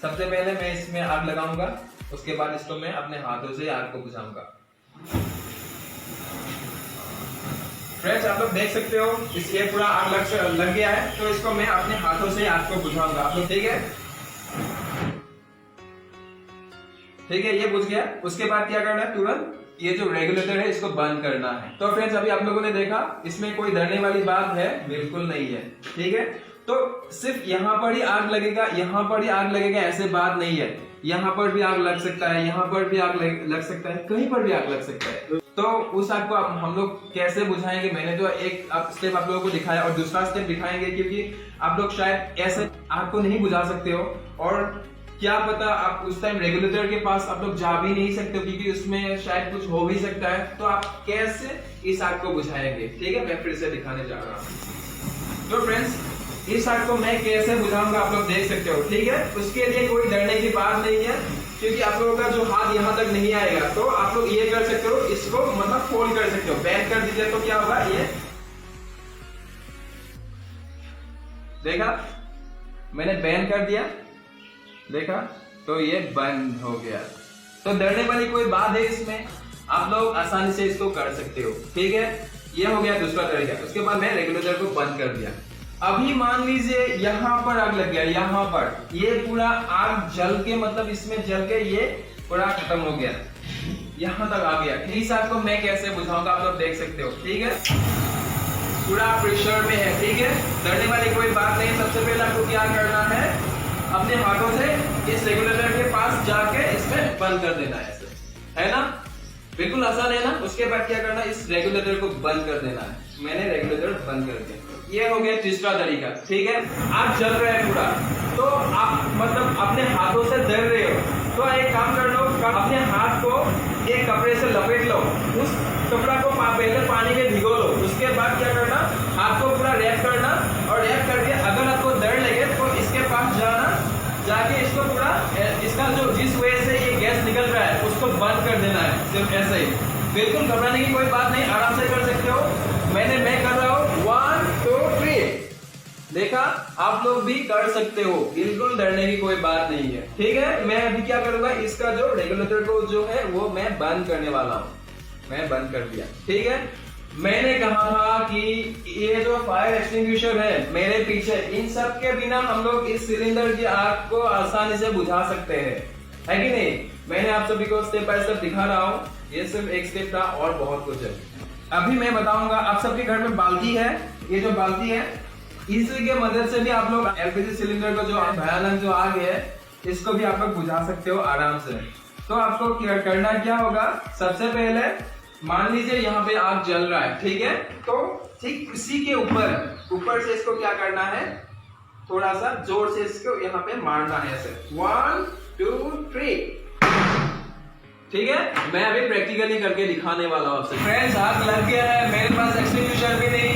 सबसे पहले मैं इसमें आग लगाऊंगा, उसके बाद इसको मैं अपने हाथों से आग को बुझाऊंगा। फ्रेंड्स आप लोग देख सकते हो ये पूरा आग लग गया है, तो इसको मैं अपने हाथों से आग को बुझाऊंगा। आप लोग ठीक है, ठीक है, ये बुझ गया। उसके बाद क्या करना है, तुरंत ये जो रेगुलेटर है इसको बंद करना है। तो फ्रेंड्स अभी आप लोगों ने देखा इसमें कोई डरने वाली बात है बिल्कुल नहीं है, ठीक है। तो सिर्फ यहाँ पर ही आग लगेगा, यहाँ पर ही आग लगेगा ऐसे बात नहीं है। यहाँ पर भी आग लग सकता है, यहाँ पर भी आग लग सकता है, कहीं पर भी आग लग सकता है। तो उस आग को हम लोग कैसे बुझाएंगे, मैंने जो एक स्टेप आप लोगों को दिखाया और दूसरा स्टेप दिखाएंगे, क्योंकि आप लोग शायद ऐसे आग को नहीं बुझा सकते हो और क्या पता आप उस टाइम रेगुलेटर के पास आप लोग जा भी नहीं सकते हो, क्योंकि उसमें शायद कुछ हो भी सकता है। तो आप कैसे इस आग को बुझाएंगे, ठीक है, मैं फिर से दिखाने जा रहा हूँ। तो फ्रेंड्स इस आग को मैं कैसे बुझाऊंगा आप लोग देख सकते हो, ठीक है। उसके लिए कोई डरने की बात नहीं है, क्योंकि आप लोगों का जो हाथ यहाँ तक नहीं आएगा। तो आप लोग ये कर सकते हो, इसको मतलब फोल्ड कर सकते हो, बैंड कर दीजिए तो क्या होगा, ये देखा मैंने बैंड कर दिया, देखा, तो ये बंद हो गया। तो डरने वाली कोई बात है इसमें, आप लोग आसानी से इसको कर सकते हो, ठीक है। ये हो गया दूसरा तरीका। उसके बाद मैं रेगुलेटर को बंद कर दिया। अभी मान लीजिए यहाँ पर आग लग गया, यहाँ पर ये पूरा आग जल के, मतलब इसमें जल के ये पूरा खत्म हो गया, यहाँ तक आ गया। इस आग को मैं कैसे बुझाऊंगा आप लोग देख सकते हो, ठीक है। पूरा प्रेशर में है, ठीक है, डरने वाली कोई बात नहीं। सबसे पहले आपको क्या करना है, अपने हाथों से इस रेगुलेटर के पास जाके इसमें बंद कर देना है, ऐसे है ना, बिल्कुल आसान है ना। उसके बाद क्या करना है, इस रेगुलेटर को बंद कर देना है। मैंने रेगुलेटर बंद कर दिया। ये हो गया तीसरा तरीका, ठीक है। आग जल रहा है पूरा, तो आप मतलब अपने हाथों से डर रहे हो, तो एक काम कर लो, अपने हाथ को एक कपड़े से लपेट लो, उस कपड़ा को पहले पानी में भिगो लो। उसके बाद क्या करना, हाथ को पूरा रैप करना, और रैप करके अगर आपको डर लगे तो इसके पास जाना, जाके इसको पूरा इसका जो जिस वजह से ये गैस निकल रहा है उसको बंद कर देना है, सिर्फ ऐसे ही। बिल्कुल घबराने की कोई बात नहीं, आराम से कर सकते हो। मैं कर रहा हूँ, 1 2 3, देखा, आप लोग भी कर सकते हो, बिल्कुल डरने की कोई बात नहीं है, ठीक है। मैं अभी क्या करूंगा, इसका जो रेगुलेटर को जो है वो मैं बंद करने वाला हूँ। मैं बंद कर दिया, ठीक है। मैंने कहा था कि ये जो फायर एक्सटिंग्विशर है मेरे पीछे, इन सब के बिना हम लोग इस सिलेंडर की आग को आसानी से बुझा सकते हैं, है कि नहीं। मैंने आप सभी को स्टेप बाय स्टेप दिखा रहा हूँ, ये सिर्फ एक स्टेप था और बहुत कुछ है। अभी मैं बताऊंगा, आप सबके घर में बाल्टी है, ये जो बाल्टी है इसी के मदद से भी आप लोग एलपीजी सिलेंडर का जो भयानक जो आग है इसको भी आप लोग बुझा सकते हो आराम से। तो आपको करना क्या होगा, सबसे पहले मान लीजिए यहाँ पे आग जल रहा है, ठीक है। तो ठीक इसी के ऊपर से इसको क्या करना है, थोड़ा सा जोर से इसको यहाँ पे मारना है, ऐसे 1 2 3, ठीक है। मैं अभी प्रैक्टिकली करके दिखाने वाला हूँ आपसे। फ्रेंड्स आग लग गया है, मेरे पास एक्सटिंग्विशर भी नहीं है।